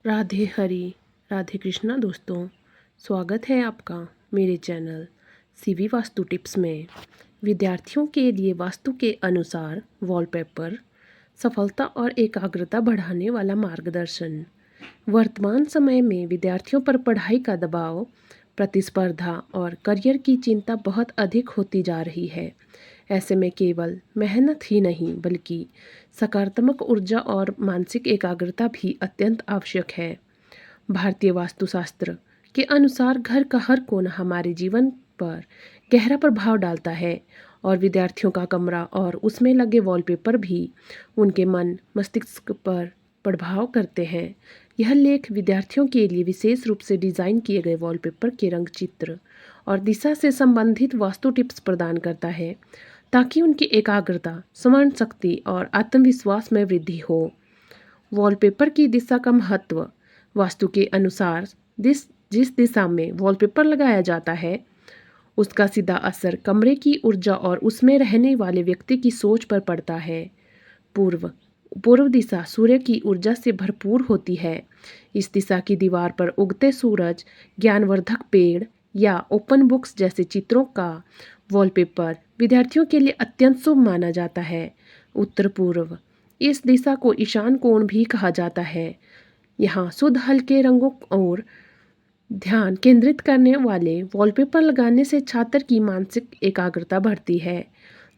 राधे हरि, राधे कृष्णा दोस्तों। स्वागत है आपका मेरे चैनल सीवी वास्तु टिप्स में। विद्यार्थियों के लिए वास्तु के अनुसार वॉलपेपर, सफलता और एकाग्रता बढ़ाने वाला मार्गदर्शन। वर्तमान समय में विद्यार्थियों पर पढ़ाई का दबाव, प्रतिस्पर्धा और करियर की चिंता बहुत अधिक होती जा रही है। ऐसे में केवल मेहनत ही नहीं बल्कि सकारात्मक ऊर्जा और मानसिक एकाग्रता भी अत्यंत आवश्यक है। भारतीय वास्तुशास्त्र के अनुसार घर का हर कोना हमारे जीवन पर गहरा प्रभाव डालता है और विद्यार्थियों का कमरा और उसमें लगे वॉलपेपर भी उनके मन मस्तिष्क पर प्रभाव करते हैं। यह लेख विद्यार्थियों के लिए विशेष रूप से डिज़ाइन किए गए वॉलपेपर के रंग, चित्र और दिशा से संबंधित वास्तु टिप्स प्रदान करता है ताकि उनकी एकाग्रता, स्मरण शक्ति और आत्मविश्वास में वृद्धि हो। वॉलपेपर की दिशा का महत्व। वास्तु के अनुसार जिस दिशा में वॉलपेपर लगाया जाता है उसका सीधा असर कमरे की ऊर्जा और उसमें रहने वाले व्यक्ति की सोच पर पड़ता है। पूर्व पूर्व दिशा सूर्य की ऊर्जा से भरपूर होती है। इस दिशा की दीवार पर उगते सूरज, ज्ञानवर्धक पेड़ या ओपन बुक्स जैसे चित्रों का वॉलपेपर विद्यार्थियों के लिए अत्यंत शुभ माना जाता है। उत्तर पूर्व, इस दिशा को ईशान कोण भी कहा जाता है। यहाँ शुद्ध हल्के रंगों और ध्यान केंद्रित करने वाले वॉलपेपर लगाने से छात्र की मानसिक एकाग्रता बढ़ती है।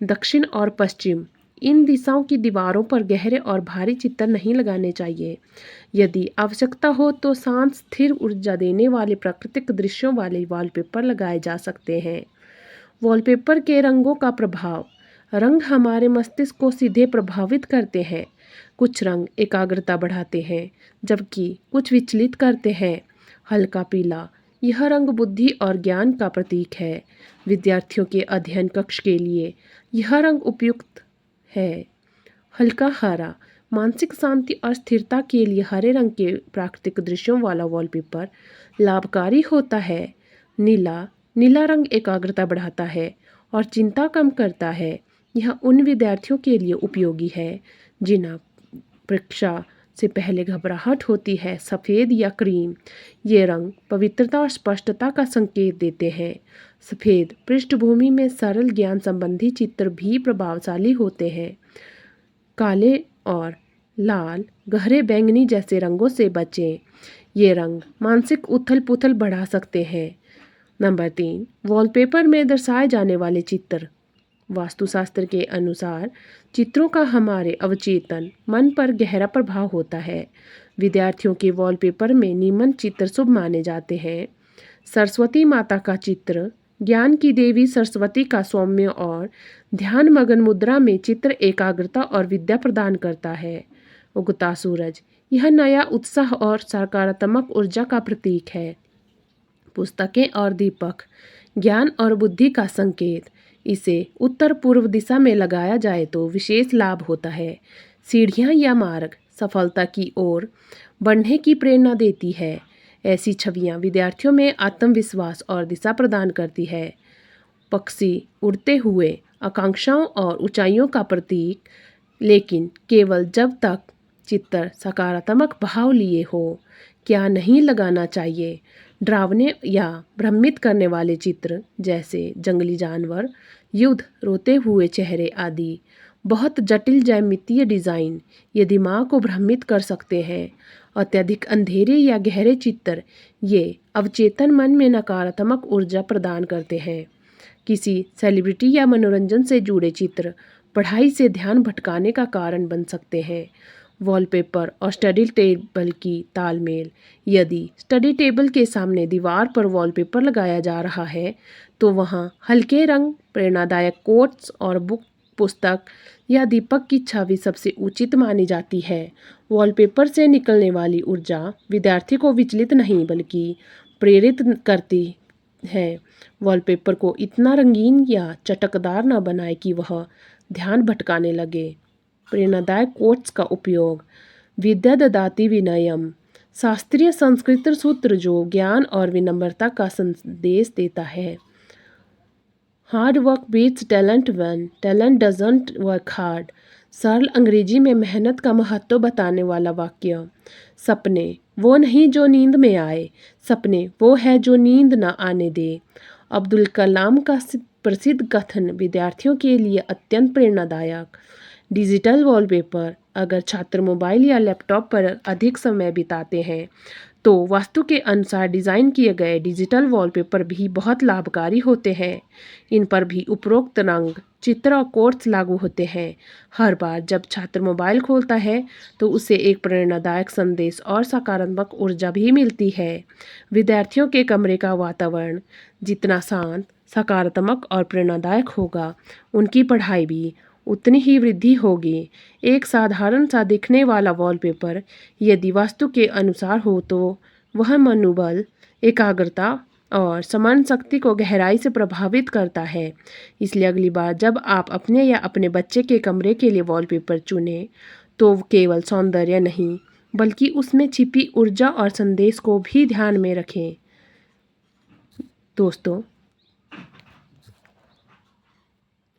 दक्षिण और पश्चिम, इन दिशाओं की दीवारों पर गहरे और भारी चित्र नहीं लगाने चाहिए। यदि आवश्यकता हो तो शांत, स्थिर ऊर्जा देने वाले प्राकृतिक दृश्यों वाले वॉलपेपर लगाए जा सकते हैं। वॉलपेपर के रंगों का प्रभाव। रंग हमारे मस्तिष्क को सीधे प्रभावित करते हैं। कुछ रंग एकाग्रता बढ़ाते हैं जबकि कुछ विचलित करते हैं। हल्का पीला, यह रंग बुद्धि और ज्ञान का प्रतीक है। विद्यार्थियों के अध्ययन कक्ष के लिए यह रंग उपयुक्त है। हल्का हरा, मानसिक शांति और स्थिरता के लिए हरे रंग के प्राकृतिक दृश्यों वाला वॉलपेपर लाभकारी होता है। नीला रंग एकाग्रता बढ़ाता है और चिंता कम करता है। यह उन विद्यार्थियों के लिए उपयोगी है जिन्हें परीक्षा से पहले घबराहट होती है। सफ़ेद या क्रीम, ये रंग पवित्रता और स्पष्टता का संकेत देते हैं। सफ़ेद पृष्ठभूमि में सरल ज्ञान संबंधी चित्र भी प्रभावशाली होते हैं। काले और लाल, गहरे बैंगनी जैसे रंगों से बचें। ये रंग मानसिक उथल पुथल बढ़ा सकते हैं। नंबर 3, वॉलपेपर में दर्शाए जाने वाले चित्र। वास्तुशास्त्र के अनुसार चित्रों का हमारे अवचेतन मन पर गहरा प्रभाव होता है। विद्यार्थियों के वॉलपेपर में निम्न चित्र शुभ माने जाते हैं। सरस्वती माता का चित्र, ज्ञान की देवी सरस्वती का सौम्य और ध्यान मगन मुद्रा में चित्र एकाग्रता और विद्या प्रदान करता है। उगता सूरज, यह नया उत्साह और सकारात्मक ऊर्जा का प्रतीक है। पुस्तकें और दीपक, ज्ञान और बुद्धि का संकेत। इसे उत्तर पूर्व दिशा में लगाया जाए तो विशेष लाभ होता है। सीढ़ियाँ या मार्ग, सफलता की ओर बढ़ने की प्रेरणा देती है। ऐसी छवियाँ विद्यार्थियों में आत्मविश्वास और दिशा प्रदान करती है। पक्षी उड़ते हुए, आकांक्षाओं और ऊंचाइयों का प्रतीक, लेकिन केवल जब तक चित्र सकारात्मक भाव लिए हो। क्या नहीं लगाना चाहिए? डरावने या भ्रमित करने वाले चित्र जैसे जंगली जानवर, युद्ध, रोते हुए चेहरे आदि बहुत जटिल ज्यामितीय डिज़ाइन ये दिमाग को भ्रमित कर सकते हैं। अत्यधिक अंधेरे या गहरे चित्र ये अवचेतन मन में नकारात्मक ऊर्जा प्रदान करते हैं। किसी सेलिब्रिटी या मनोरंजन से जुड़े चित्र पढ़ाई से ध्यान भटकाने का कारण बन सकते हैं। वॉलपेपर और स्टडी टेबल की तालमेल। यदि स्टडी टेबल के सामने दीवार पर वॉलपेपर लगाया जा रहा है तो वहाँ हल्के रंग, प्रेरणादायक कोट्स और पुस्तक या दीपक की छवि सबसे उचित मानी जाती है। वॉलपेपर से निकलने वाली ऊर्जा विद्यार्थी को विचलित नहीं बल्कि प्रेरित करती है। वॉलपेपर को इतना रंगीन या चटकदार न बनाए कि वह ध्यान भटकाने लगे। प्रेरणादायक कोट्स का उपयोग। विद्या ददाति विनयम, शास्त्रीय संस्कृत सूत्र जो ज्ञान और विनम्रता का संदेश देता है। Hard work beats talent when talent doesn't work hard. सरल अंग्रेजी में मेहनत का महत्व बताने वाला वाक्य। सपने वो नहीं जो नींद में आए, सपने वो है जो नींद न आने दे। अब्दुल कलाम का प्रसिद्ध कथन विद्यार्थियों के लिए अत्यंत प्रेरणादायक। Digital wallpaper. अगर छात्र मोबाइल या लैपटॉप पर अधिक समय बिताते हैं तो वास्तु के अनुसार डिज़ाइन किए गए डिजिटल वॉलपेपर भी बहुत लाभकारी होते हैं। इन पर भी उपरोक्त रंग, चित्र और कोट्स लागू होते हैं। हर बार जब छात्र मोबाइल खोलता है तो उसे एक प्रेरणादायक संदेश और सकारात्मक ऊर्जा भी मिलती है। विद्यार्थियों के कमरे का वातावरण जितना शांत, सकारात्मक और प्रेरणादायक होगा, उनकी पढ़ाई भी उतनी ही वृद्धि होगी। एक साधारण सा दिखने वाला वॉलपेपर यदि वास्तु के अनुसार हो तो वह मनोबल, एकाग्रता और स्मरण शक्ति को गहराई से प्रभावित करता है। इसलिए अगली बार जब आप अपने या अपने बच्चे के कमरे के लिए वॉलपेपर चुनें तो केवल सौंदर्य नहीं बल्कि उसमें छिपी ऊर्जा और संदेश को भी ध्यान में रखें। दोस्तों,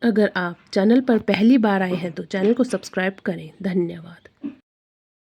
अगर आप चैनल पर पहली बार आए हैं तो चैनल को सब्सक्राइब करें। धन्यवाद।